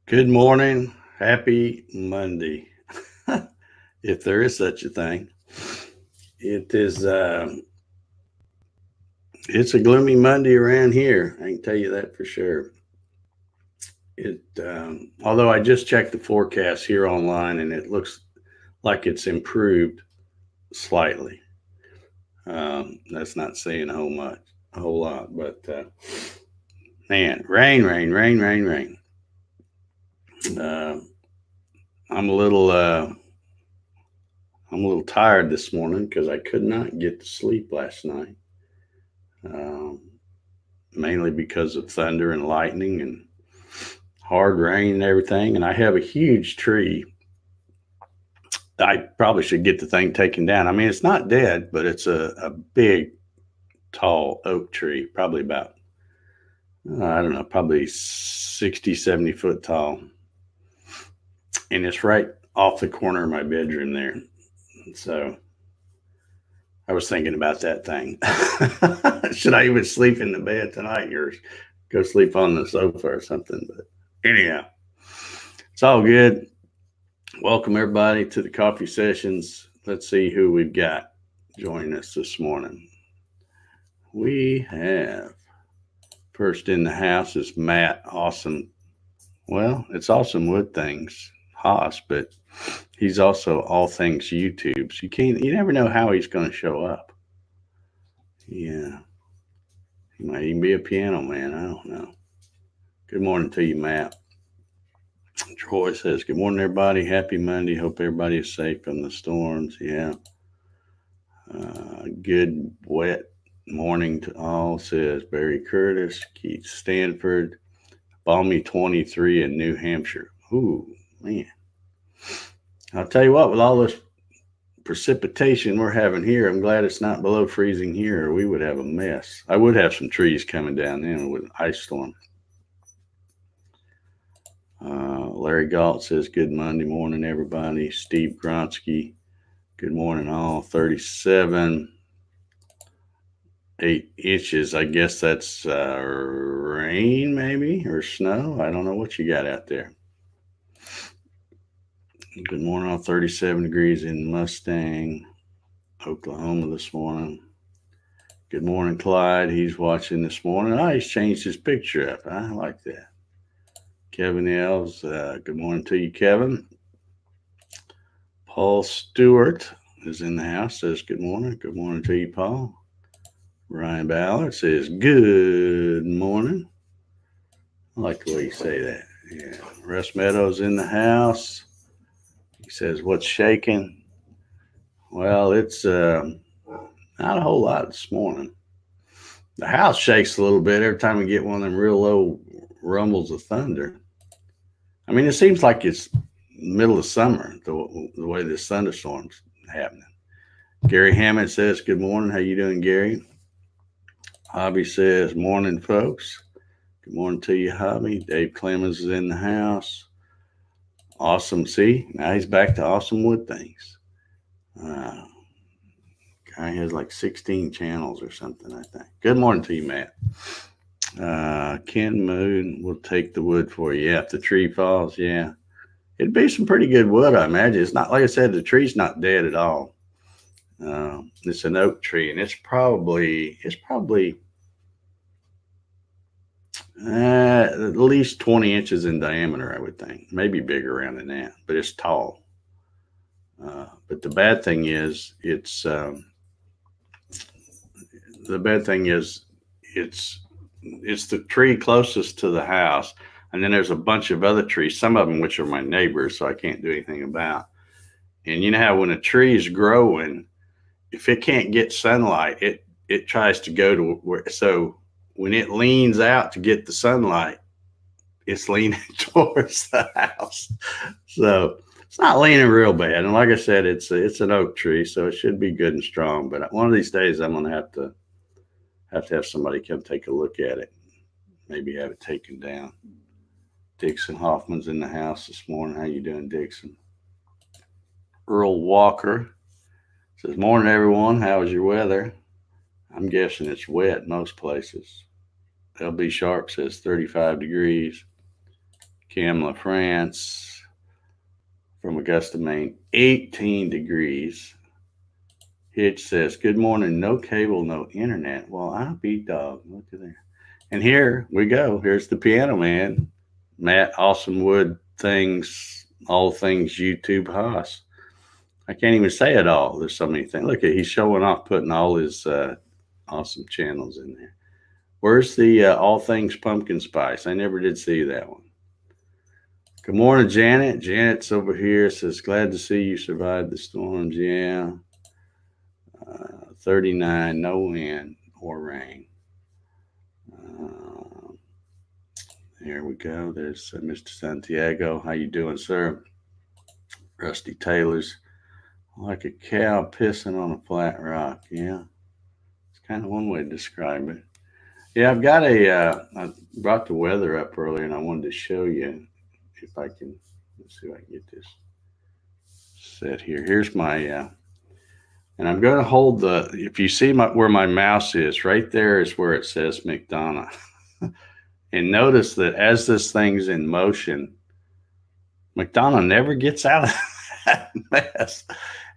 Good morning. Happy Monday. If there is such a thing. It is it's a gloomy Monday around here. I can tell you that for sure. It although I just checked the forecast here online and it looks like it's improved slightly. That's not saying a whole lot, but man, rain. Uh, I'm a little I'm a little tired this morning because I could not get to sleep last night. Um, Mainly because of thunder and lightning and hard rain and everything. And I have a huge tree. I probably should get the thing taken down. I mean, it's not dead, but it's a big, tall oak tree, probably about, I don't know, probably 60, 70 foot tall. And it's right off the corner of my bedroom there. So I was thinking about that thing. Should I even sleep in the bed tonight or go sleep on the sofa or something? But anyhow, it's all good. Welcome everybody to the coffee sessions. Let's see who we've got joining us this morning. We have first in the house is Matt. Awesome. Well, it's Awesome Wood Things, Haas, but he's also all things YouTube. So you never know how he's going to show up. Yeah, he might even be a piano man. I don't know. Good morning to you, Matt. Troy says, good morning, everybody. Happy Monday. Hope everybody is safe from the storms. Yeah. Good wet morning to all, says Barry Curtis, Keith Stanford, balmy 23 in New Hampshire. Ooh, man. I'll tell you what, with all this precipitation we're having here, I'm glad it's not below freezing here, or we would have a mess. I would have some trees coming down then with an ice storm. Larry Galt says, good Monday morning, everybody. Steve Gronsky, good morning, all. 37, 8 inches. I guess that's rain, maybe, or snow. I don't know what you got out there. Good morning, all. 37 degrees in Mustang, Oklahoma this morning. Good morning, Clyde. He's watching this morning. Oh, he's changed his picture up. I like that. Kevin Elves, good morning to you, Kevin. Paul Stewart is in the house, says good morning. Good morning to you, Paul. Ryan Ballard says good morning. I like the way you say that. Yeah. Russ Meadows in the house. He says, what's shaking? Well, it's not a whole lot this morning. The house shakes a little bit every time we get one of them real low rumbles of thunder. I mean, it seems like it's middle of summer, the way this thunderstorm's happening. Gary Hammond says, good morning. How you doing, Gary? Hobby says, morning, folks. Good morning to you, Hobby. Dave Clemens is in the house. Awesome. See, now he's back to Awesome Wood Things. Guy has like 16 channels or something, I think. Good morning to you, Matt. Ken Moon will take the wood for you. Yeah, if the tree falls, yeah. It'd be some pretty good wood, I imagine. It's not, like I said, the tree's not dead at all. It's an oak tree, and it's probably at least 20 inches in diameter, I would think. Maybe bigger around than that, but it's tall. But the bad thing is, it's the tree closest to the house, and then there's a bunch of other trees, some of them which are my neighbors, so I can't do anything about. And you know how when a tree is growing, if it can't get sunlight, it tries to go to where. So when it leans out to get the sunlight, it's leaning towards the house. So it's not leaning real bad. And like I said, it's an oak tree, so it should be good and strong. But one of these days, I'm gonna have to have somebody come take a look at it. Maybe have it taken down. Dixon Hoffman's in the house this morning. How you doing, Dixon? Earl Walker says, morning, everyone. How is your weather? I'm guessing it's wet most places. LB Sharp says 35 degrees. Camla, France, from Augusta, Maine, 18 degrees. Hitch says, good morning, no cable, no internet. Well, I'll be dog. Look at that. And here we go. Here's the piano man, Matt Awesome Wood Things, all things YouTube Haas. I can't even say it all. There's so many things. Look at, he's showing off, putting all his awesome channels in there. Where's the all things pumpkin spice? I never did see that one. Good morning, Janet. Janet's over here. Says, glad to see you survived the storms. Yeah. 39, no wind or rain. Here we go. There's Mr. Santiago. How you doing, sir? Rusty Taylor's like a cow pissing on a flat rock. Yeah, it's kind of one way to describe it. Yeah, I've got I brought the weather up earlier, and I wanted to show you if I can. Let's see if I can get this set here. Here's my, and I'm going to hold the. If you see where my mouse is, right there is where it says McDonough. And notice that as this thing's in motion, McDonough never gets out of that mess.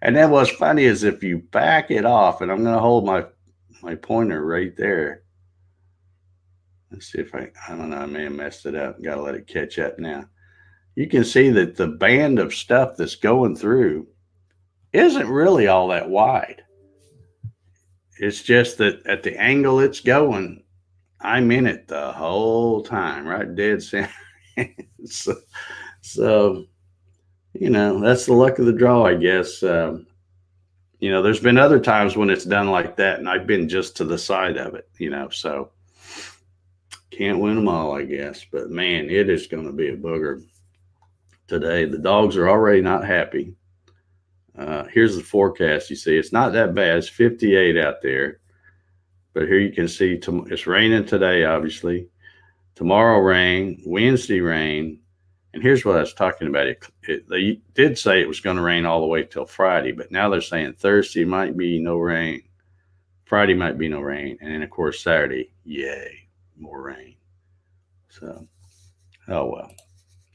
And then what's funny is if you back it off, and I'm going to hold my pointer right there. Let's see if I don't know, I may have messed it up. Got to let it catch up now. You can see that the band of stuff that's going through isn't really all that wide. It's just that at the angle it's going, I'm in it the whole time, right? Dead center. So, you know, that's the luck of the draw, I guess. You know, there's been other times when it's done like that, and I've been just to the side of it, you know, so can't win them all, I guess. But, man, it is going to be a booger today. The dogs are already not happy. Here's the forecast. You see, it's not that bad. It's 58 out there. But here you can see it's raining today, obviously. Tomorrow rain, Wednesday rain. And here's what I was talking about. They did say it was going to rain all the way till Friday, but now they're saying Thursday might be no rain. Friday might be no rain. And then, of course, Saturday, yay, more rain. So, oh, well,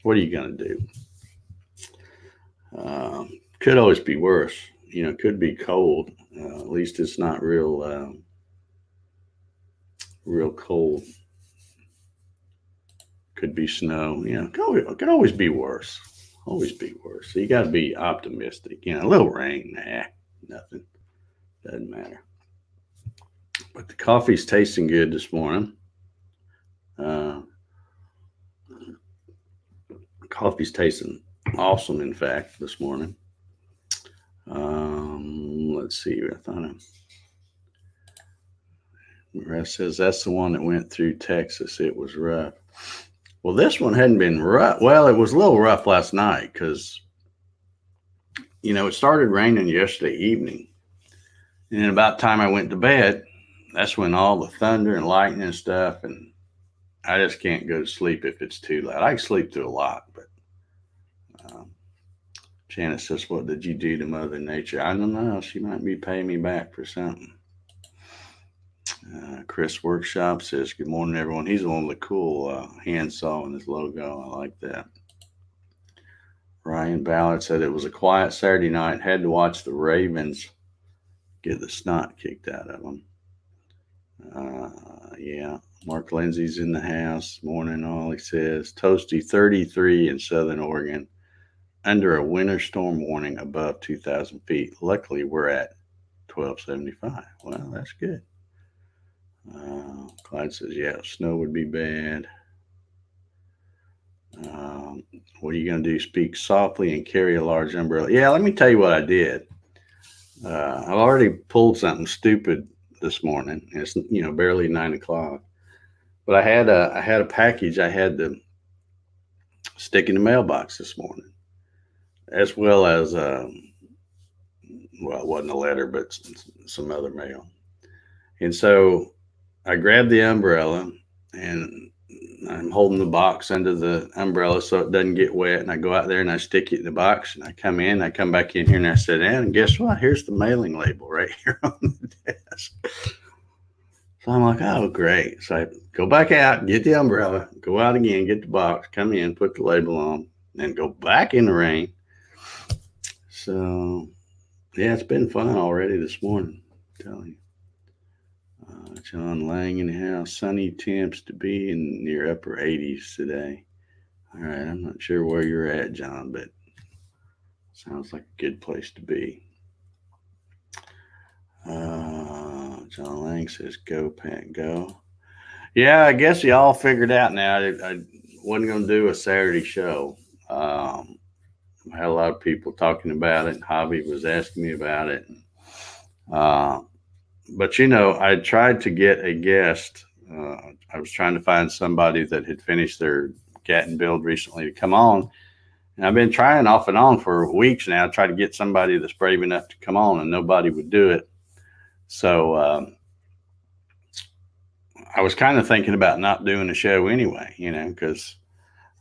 what are you going to do? Could always be worse. You know, could be cold. At least it's not real cold. Could be snow. You know, could always be worse. Always be worse. So you got to be optimistic. You know, a little rain, nothing. Doesn't matter. But the coffee's tasting good this morning. Coffee's tasting awesome, in fact, this morning. Let's see. I thought Ref says that's the one that went through Texas. It was rough. Well, this one hadn't been rough. Well, it was a little rough last night because, you know, it started raining yesterday evening. And then about the time I went to bed, that's when all the thunder and lightning and stuff, and I just can't go to sleep if it's too loud. I can sleep through a lot, but Janet says, what did you do to Mother Nature? I don't know. She might be paying me back for something. Chris Workshop says, good morning, everyone. He's the one with the cool handsaw and his logo. I like that. Ryan Ballard said it was a quiet Saturday night. Had to watch the Ravens get the snot kicked out of them. Yeah. Mark Lindsay's in the house. Morning, all he says. Toasty 33 in Southern Oregon. Under a winter storm warning above 2,000 feet. Luckily, we're at 1275. Well, that's good. Clyde says, yeah, snow would be bad. What are you going to do? Speak softly and carry a large umbrella. Yeah, let me tell you what I did. I've already pulled something stupid this morning. It's, you know, barely 9 o'clock. But I had a package I had to stick in the mailbox this morning, as well as, well, it wasn't a letter, but some other mail. And so I grabbed the umbrella and I'm holding the box under the umbrella so it doesn't get wet. And I go out there and I stick it in the box and I come back in here and I sit down. And guess what? Here's the mailing label right here on the desk. So I'm like, oh, great. So I go back out, get the umbrella, go out again, get the box, come in, put the label on, and go back in the rain. So, yeah, it's been fun already this morning, I'm telling you. John Lang in the house. Sunny temps to be in near upper 80s today. All right, I'm not sure where you're at, John, but sounds like a good place to be. John Lang says, "Go Pat, go." Yeah, I guess y'all figured out now. I wasn't going to do a Saturday show. I had a lot of people talking about it. Hobby was asking me about it. Uh, but I tried to get a guest. I was trying to find somebody that had finished their Gatton build recently to come on. And I've been trying off and on for weeks now, try to get somebody that's brave enough to come on, and nobody would do it. So I was kind of thinking about not doing the show anyway, because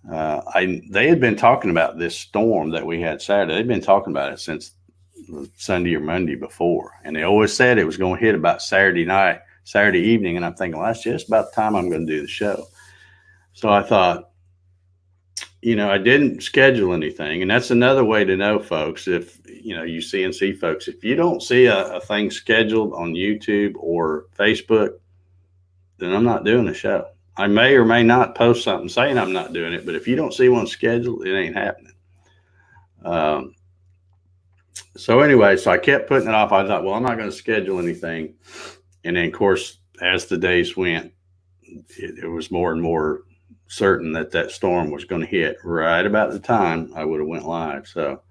they had been talking about this storm that we had Saturday. They've been talking about it since Sunday or Monday before, and they always said it was going to hit about Saturday evening. And I'm thinking, well, that's just about the time I'm going to do the show. So I thought, I didn't schedule anything, and that's another way to know, folks. If you CNC folks, if you don't see a thing scheduled on YouTube or Facebook, then I'm not doing the show. I may or may not post something saying I'm not doing it, but if you don't see one scheduled, it ain't happening. So anyway, so I kept putting it off. I thought, well, I'm not going to schedule anything. And then, of course, as the days went, it was more and more certain that storm was going to hit right about the time I would have went live. So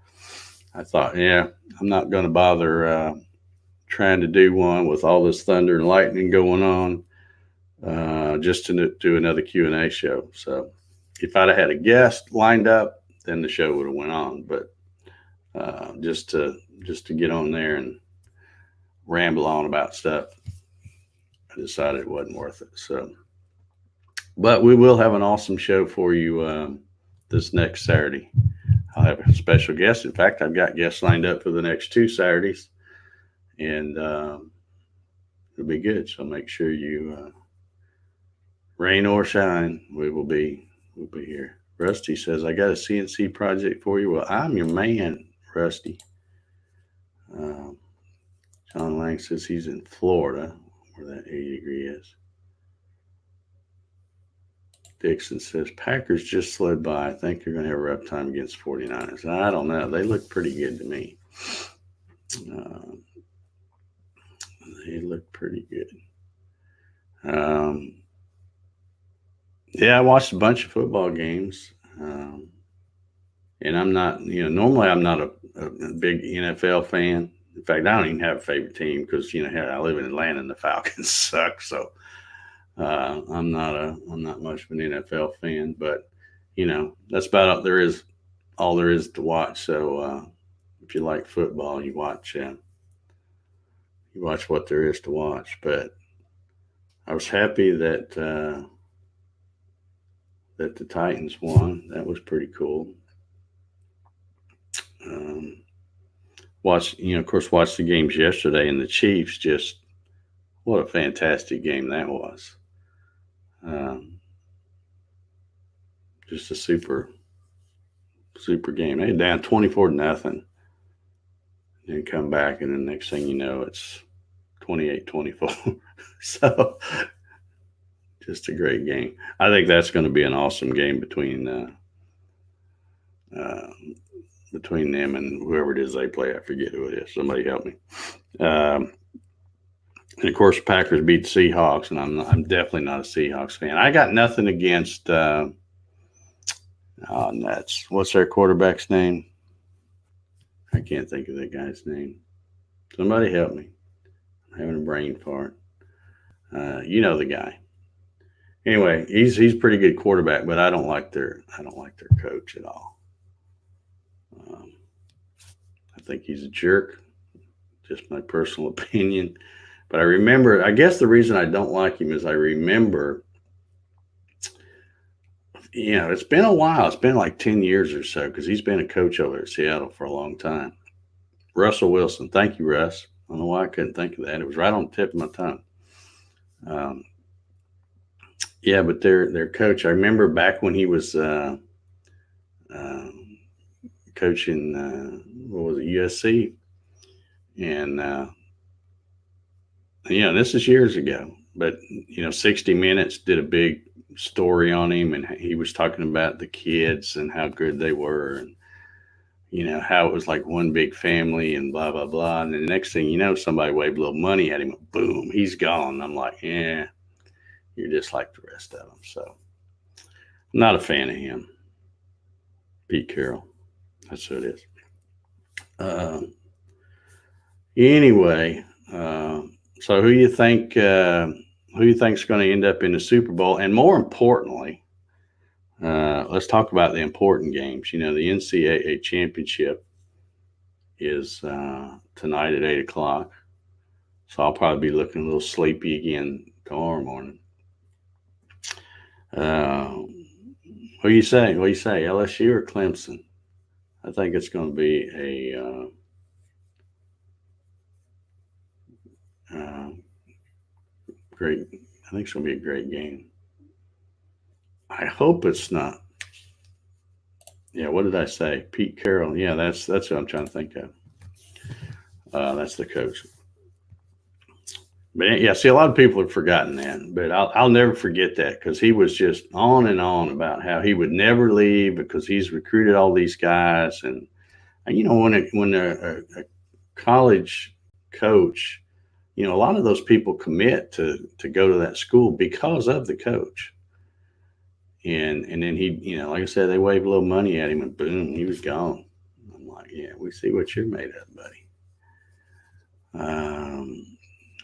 I thought, yeah, I'm not going to bother trying to do one with all this thunder and lightning going on just to do another Q&A show. So if I'd have had a guest lined up, then the show would have went on. But just to get on there and ramble on about stuff, I decided it wasn't worth it. So, but we will have an awesome show for you this next Saturday. I'll have a special guest. In fact, I've got guests lined up for the next 2 Saturdays, and it'll be good. So make sure you, rain or shine, we'll be here. Rusty says, I got a CNC project for you. Well, I'm your man, Rusty. John Lang says he's in Florida, where that 80 degree is. Dixon says, Packers just slid by. I think they're going to have a rough time against 49ers. I don't know. They look pretty good to me. They look pretty good. Yeah, I watched a bunch of football games. And I'm not, normally I'm not a big NFL fan. In fact, I don't even have a favorite team because, I live in Atlanta and the Falcons suck. So I'm not much of an NFL fan, but that's about all there is to watch. So if you like football, you watch what there is to watch. But I was happy that the Titans won. That was pretty cool. Watched the games yesterday, and the Chiefs what a fantastic game that was. Just a super game. They down 24-0, and come back, and the next thing you know, it's 28-24. So just a great game. I think that's going to be an awesome game between them and whoever it is they play. I forget who it is. Somebody help me. And of course, Packers beat the Seahawks, and I'm definitely not a Seahawks fan. I got nothing against Nets. What's their quarterback's name? I can't think of that guy's name. Somebody help me. I'm having a brain fart. You know the guy. Anyway, he's a pretty good quarterback, but I don't like their coach at all. I think he's a jerk. Just my personal opinion. But I guess the reason I don't like him is I remember, it's been a while. It's been like 10 years or so because he's been a coach over at Seattle for a long time. Russell Wilson. Thank you, Russ. I don't know why I couldn't think of that. It was right on the tip of my tongue. Um, yeah, but their coach, I remember back when he was uh, coaching, what was it, USC, and this is years ago, but 60 Minutes did a big story on him, and he was talking about the kids and how good they were, and how it was like one big family and blah blah blah. And then the next thing you know, somebody waved a little money at him, and boom, he's gone. I'm like, yeah, you're just like the rest of them. So I'm not a fan of him. Pete Carroll, that's who it is. Anyway, so who you think's going to end up in the Super Bowl, and more importantly, let's talk about the important games. The NCAA championship is tonight at 8 o'clock, so I'll probably be looking a little sleepy again tomorrow morning. What do you say? What do you say, LSU or Clemson? I think it's going to be a great. I think it's going to be a great game. I hope it's not. Yeah, what did I say? Pete Carroll. Yeah, that's what I'm trying to think of. That's the coach. But yeah, see, a lot of people have forgotten that, but I'll never forget that, because he was just on and on about how he would never leave because he's recruited all these guys, and when a college coach, a lot of those people commit to go to that school because of the coach. And then he, like I said, they waved a little money at him, and boom, he was gone. I'm like, yeah, we see what you're made of, buddy.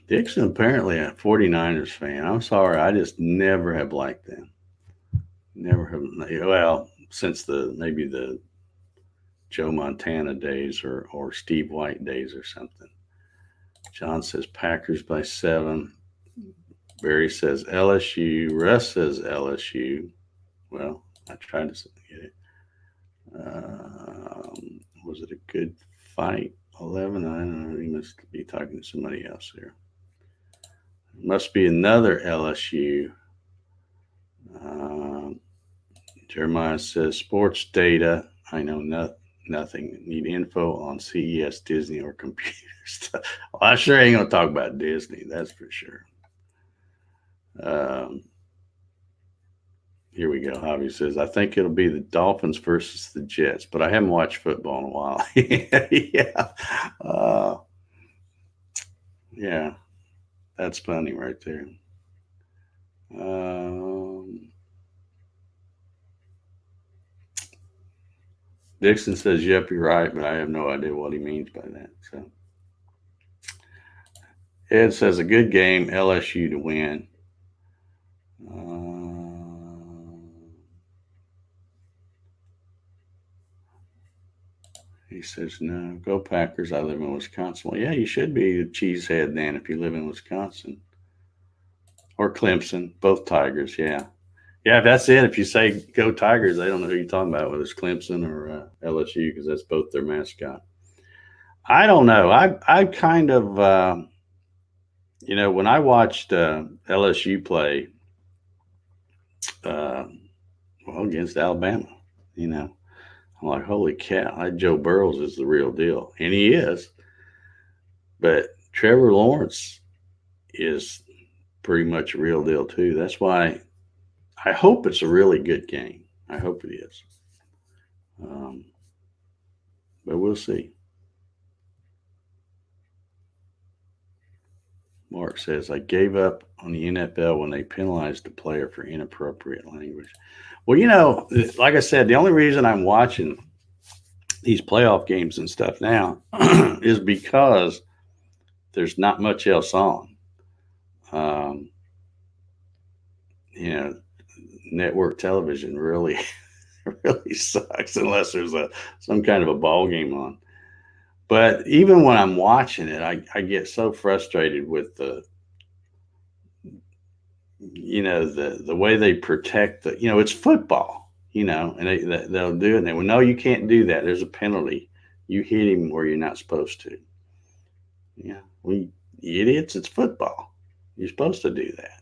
Dixon apparently a 49ers fan. I'm sorry, I just never have liked them. Never have. Well, since maybe the Joe Montana days or Steve White days or something. John says Packers by 7. Barry says LSU. Russ says LSU. Well, I tried to get it. Was it a good fight? 11? I don't know. He must be talking to somebody else here. Must be another LSU. Jeremiah says sports data. I know nothing. Need info on CES, Disney, or computer stuff. Well, I sure ain't gonna talk about Disney. That's for sure. Here we go. Javi says, I think it'll be the Dolphins versus the Jets, but I haven't watched football in a while. Yeah. Yeah. That's funny right there. Dixon says, yep, you're right, but I have no idea what he means by that. So Ed says, a good game, LSU to win. He says, no, go Packers. I live in Wisconsin. Well, yeah, you should be a cheesehead then if you live in Wisconsin. Or Clemson, both Tigers, yeah. Yeah, if that's it. If you say go Tigers, they don't know who you're talking about, whether it's Clemson or LSU, because that's both their mascot. I don't know. I kind of, when I watched LSU play, against Alabama, I'm like, holy cow, Joe Burrows is the real deal. And he is. But Trevor Lawrence is pretty much a real deal, too. That's why I hope it's a really good game. I hope it is. But we'll see. Mark says, I gave up on the NFL when they penalized the player for inappropriate language. Well, like I said, the only reason I'm watching these playoff games and stuff now is because there's not much else on. Network television really, really sucks unless there's some kind of a ball game on. But even when I'm watching it, I get so frustrated with the way they protect it's football, and they'll do it. And they will, no, you can't do that. There's a penalty. You hit him where you're not supposed to. Yeah, we idiots. It's football. You're supposed to do that.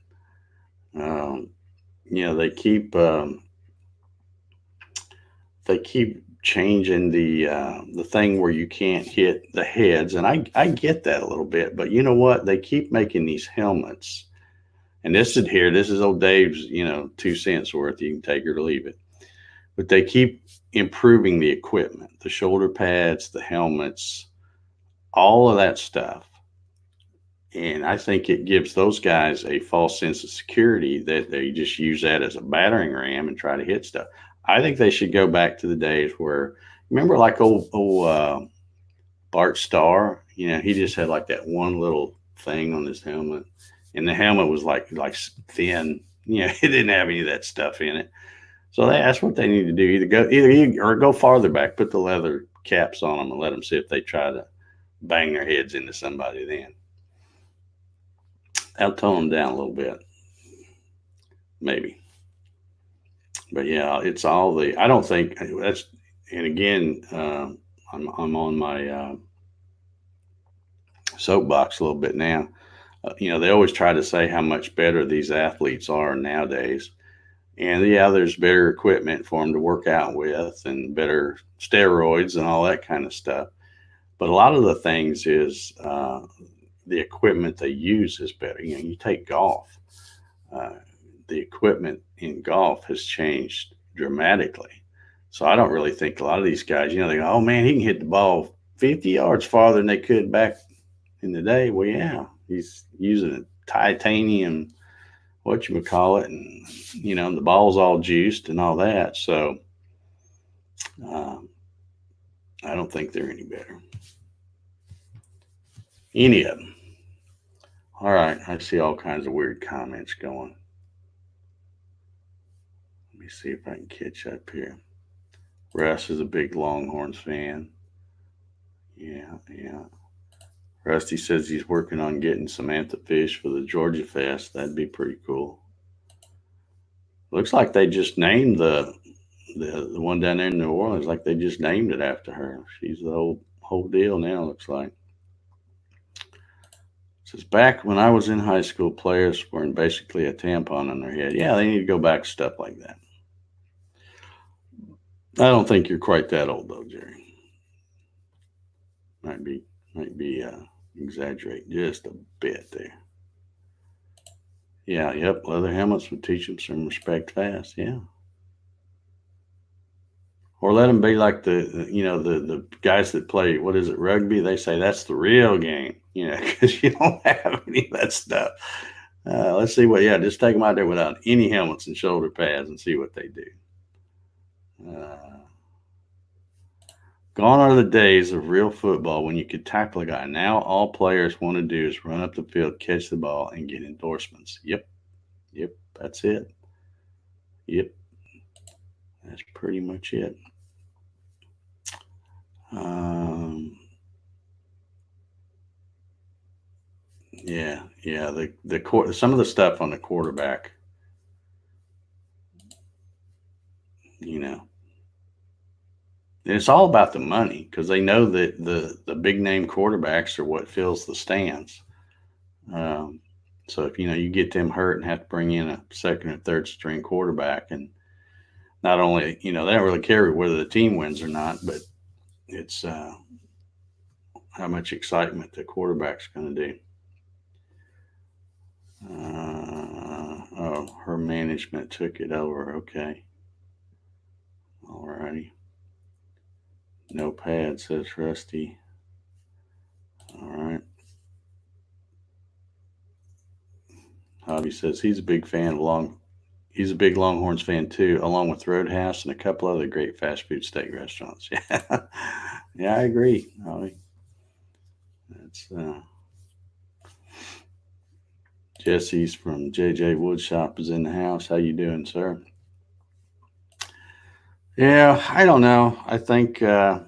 They keep changing the thing where you can't hit the heads, and I get that a little bit. But you know what? They keep making these helmets, and this is old Dave's 2 cents worth. You can take it or leave it. But they keep improving the equipment, the shoulder pads, the helmets, all of that stuff. And I think it gives those guys a false sense of security that they just use that as a battering ram and try to hit stuff. I think they should go back to the days where, remember, like old Bart Starr. He just had like that one little thing on his helmet, and the helmet was like thin. It didn't have any of that stuff in it. So that's what they need to do. Either go farther back, put the leather caps on them, and let them see if they try to bang their heads into somebody. Then that'll tone them down a little bit, maybe. But yeah, it's all I don't think that's. And again, I'm on my soapbox a little bit now. They always try to say how much better these athletes are nowadays. And yeah, there's better equipment for them to work out with and better steroids and all that kind of stuff. But a lot of the things is the equipment they use is better. You take golf. The equipment in golf has changed dramatically. So I don't really think a lot of these guys, they go, oh man, he can hit the ball 50 yards farther than they could back in the day. Well, yeah, he's using a titanium, whatchamacallit, and, the ball's all juiced and all that. So I don't think they're any better. Any of them. All right, I see all kinds of weird comments going. Let me see if I can catch up here. Russ is a big Longhorns fan. Yeah. Rusty says he's working on getting Samantha Fish for the Georgia Fest. That'd be pretty cool. Looks like they just named the one down there in New Orleans. Like they just named it after her. She's the whole deal now. Looks like. It says back when I was in high school, players wearing basically a tampon on their head. Yeah, they need to go back to stuff like that. I don't think you're quite that old though, Jerry. Might be exaggerate just a bit there. Yeah, yep. Leather helmets would teach them some respect fast. Yeah. Or let them be like the guys that play, what is it, rugby? They say that's the real game, because you don't have any of that stuff. Let's see just take them out there without any helmets and shoulder pads and see what they do. Gone are the days of real football when you could tackle a guy. Now all players want to do is run up the field, catch the ball, and get endorsements. Yep, that's it. Yep, that's pretty much it. Some of the stuff on the quarterback, it's all about the money because they know that the big name quarterbacks are what fills the stands. So if you get them hurt and have to bring in a second or third string quarterback, and not only they don't really care whether the team wins or not, but it's how much excitement the quarterback's going to do. Her management took it over. Okay. All righty. No pad, says Rusty. All right. Hobby says he's a big big Longhorns fan too, along with Roadhouse and a couple other great fast food steak restaurants. Yeah, I agree, Hobby. That's Jesse's from JJ Woodshop is in the house. How you doing, sir? Yeah, I don't know. I think I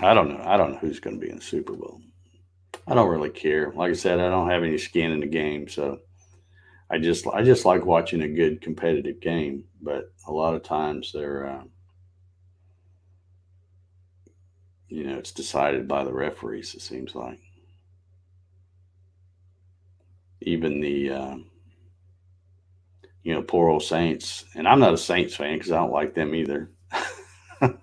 don't know. I don't know who's going to be in the Super Bowl. I don't really care. Like I said, I don't have any skin in the game, so I just like watching a good competitive game. But a lot of times they're it's decided by the referees, it seems like. Even the, poor old Saints. And I'm not a Saints fan because I don't like them either. A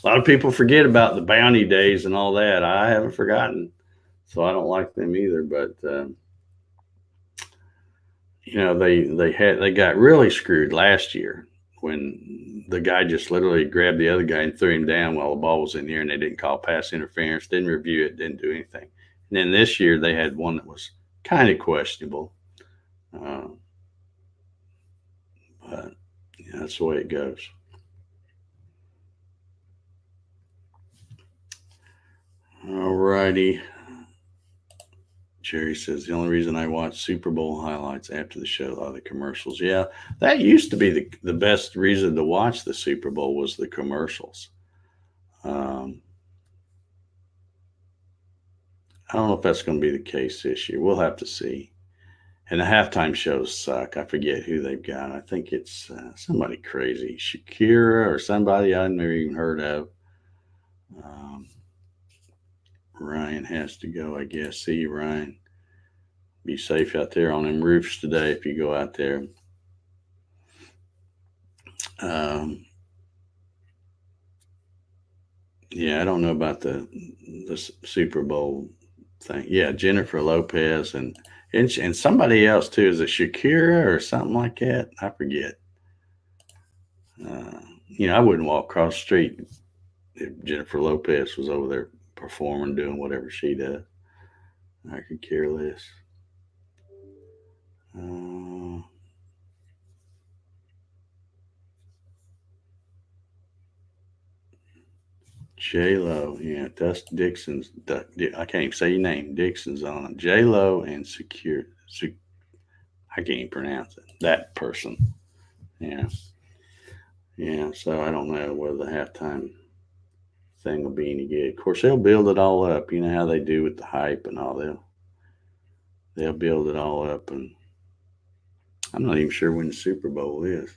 lot of people forget about the bounty days and all that. I haven't forgotten. So I don't like them either. But, they got really screwed last year when the guy just literally grabbed the other guy and threw him down while the ball was in the air, and they didn't call pass interference, didn't review it, didn't do anything. And then this year they had one that was kind of questionable. But that's the way it goes. All righty. Jerry says the only reason I watch Super Bowl highlights after the show are the commercials. Yeah, that used to be the best reason to watch the Super Bowl was the commercials. I don't know if that's going to be the case this year. We'll have to see. And the halftime shows suck. I forget who they've got. I think it's somebody crazy, Shakira or somebody I've never even heard of. Ryan has to go, I guess. See you, Ryan. Be safe out there on them roofs today if you go out there. Yeah, I don't know about the Super Bowl thing. Yeah, Jennifer Lopez and somebody else too. Is it Shakira or something like that? I forget. I wouldn't walk across the street if Jennifer Lopez was over there performing, doing whatever she does. I could care less. J-Lo, yeah, Dust Dixon's, I can't even say your name, Dixon's on it. J-Lo and I can't even pronounce it, that person. Yeah. Yeah, so I don't know whether the halftime thing will be any good. Of course, they'll build it all up. You know how they do with the hype and all. They'll build it all up, and I'm not even sure when the Super Bowl is.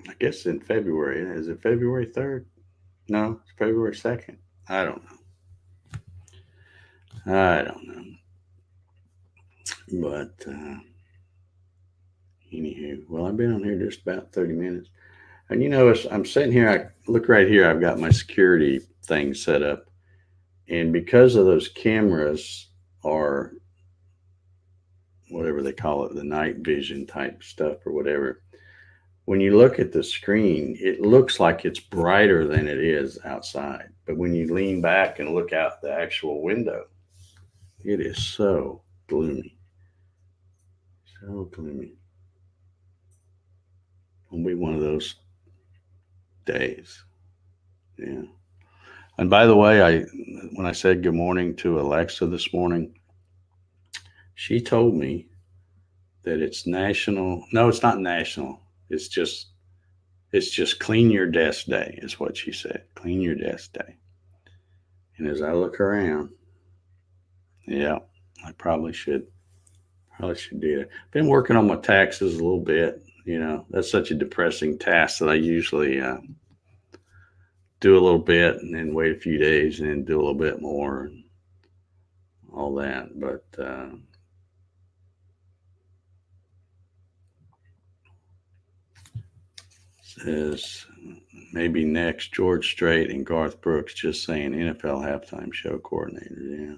I guess in February. Is it February 3rd? No, it's February 2nd. I don't know. But anywho, well, I've been on here just about 30 minutes. And as I'm sitting here, I look right here, I've got my security thing set up. And because of those cameras or whatever they call it, the night vision type stuff or whatever, when you look at the screen, it looks like it's brighter than it is outside. But when you lean back and look out the actual window, it is so gloomy. So gloomy. It'll be one of those days. Yeah. And by the way, when I said good morning to Alexa this morning, she told me that it's national. No, it's not national. It's just clean your desk day is what she said. Clean your desk day. And as I look around, yeah, I probably should do that. Been working on my taxes a little bit. That's such a depressing task that I usually do a little bit and then wait a few days and then do a little bit more and all that. But says maybe next George Strait and Garth Brooks, just saying, NFL halftime show coordinator. Yeah.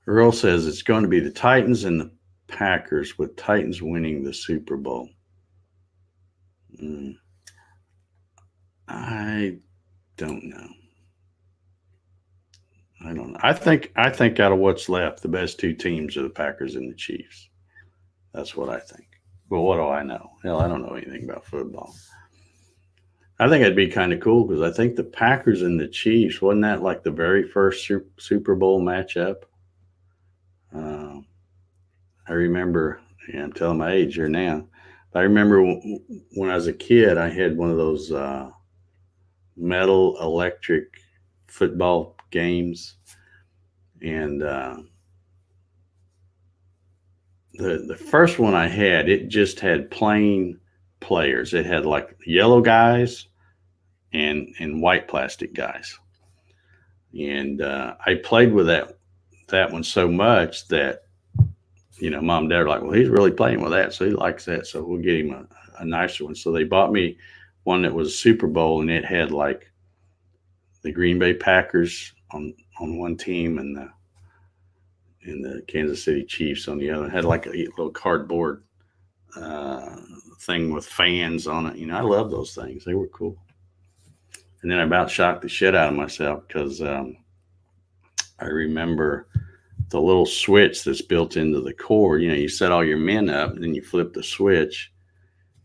Earl says it's going to be the Titans and the Packers, with Titans winning the Super Bowl. I don't know. I think out of what's left, the best two teams are the Packers and the Chiefs. That's what I think. Well, what do I know? Hell, I don't know anything about football. I think it'd be kind of cool because I think the Packers and the Chiefs, wasn't that like the very first Super Bowl matchup? I remember, I'm telling my age here now. I remember when I was a kid, I had one of those metal electric football games. And the first one I had, it just had plain players. It had like yellow guys and white plastic guys. And I played with that one so much that, mom and dad are like, well, he's really playing with that, so he likes that, so we'll get him a nicer one. So they bought me one that was Super Bowl, and it had like the Green Bay Packers on one team and the Kansas City Chiefs on the other. It had like a little cardboard uh, thing with fans on it. I love those things. They were cool. And then I about shocked the shit out of myself because I remember the little switch that's built into the cord. You set all your men up, and then you flip the switch,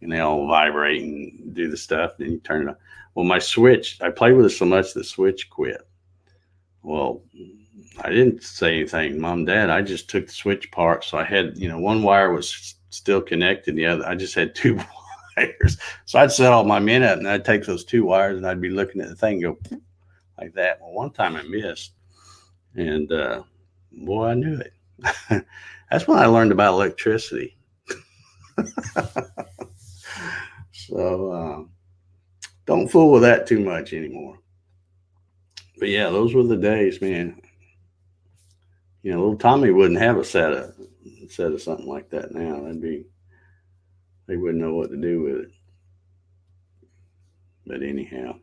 and they all vibrate and do the stuff. Then you turn it on. Well, my switch, I played with it so much the switch quit. Well, I didn't say anything, Mom, Dad. I just took the switch apart. So I had, one wire was still connected, the other, I just had two wires. So I'd set all my men up, and I'd take those two wires, and I'd be looking at the thing and go like that. Well, one time I missed, and boy, I knew it. That's when I learned about electricity. So don't fool with that too much anymore. But yeah, those were the days, man. Little Tommy wouldn't have a set of something like that now. They wouldn't know what to do with it. But anyhow,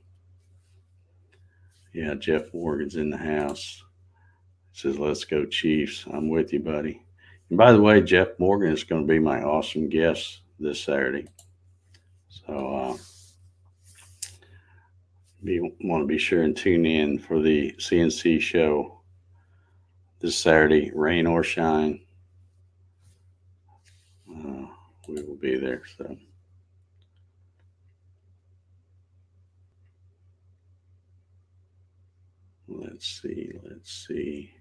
yeah, Jeff Morgan's in the house. Says, let's go Chiefs. I'm with you, buddy. And by the way, Jeff Morgan is going to be my awesome guest this Saturday. So want to be sure and tune in for the CNC show this Saturday, rain or shine. We will be there. So let's see.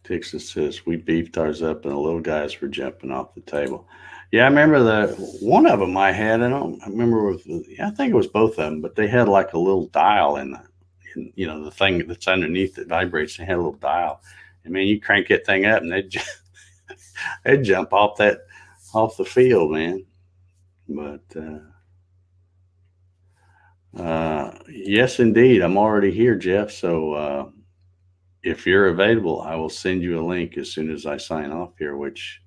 Dixon says, we beefed ours up and the little guys were jumping off the table. Yeah, I remember one of them I had. I think it was both of them, but they had like a little dial in the thing that's underneath that vibrates. They had a little dial. And man, you crank that thing up and they'd jump off the field, man. But yes, indeed. I'm already here, Jeff. So if you're available, I will send you a link as soon as I sign off here, which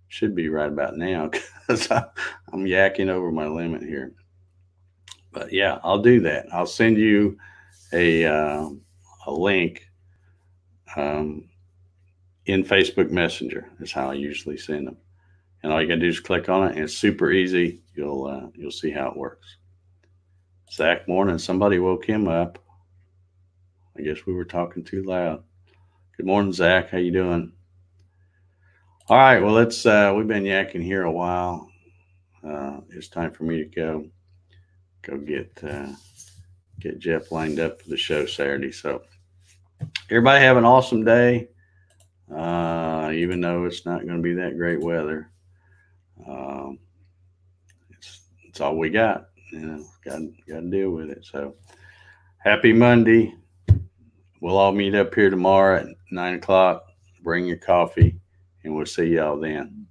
should be right about now because I'm yakking over my limit here. But yeah, I'll do that. I'll send you a link in Facebook Messenger. Is how I usually send them. And all you gotta do is click on it, and it's super easy. You'll see how it works. Zach, morning. Somebody woke him up. I guess we were talking too loud. Good morning, Zach. How you doing? All right. Well, we've been yakking here a while. It's time for me to go get Jeff lined up for the show Saturday. So everybody have an awesome day. Even though it's not going to be that great weather. It's all we got. Got to deal with it. So happy Monday. We'll all meet up here tomorrow at 9:00. Bring your coffee, and we'll see y'all then.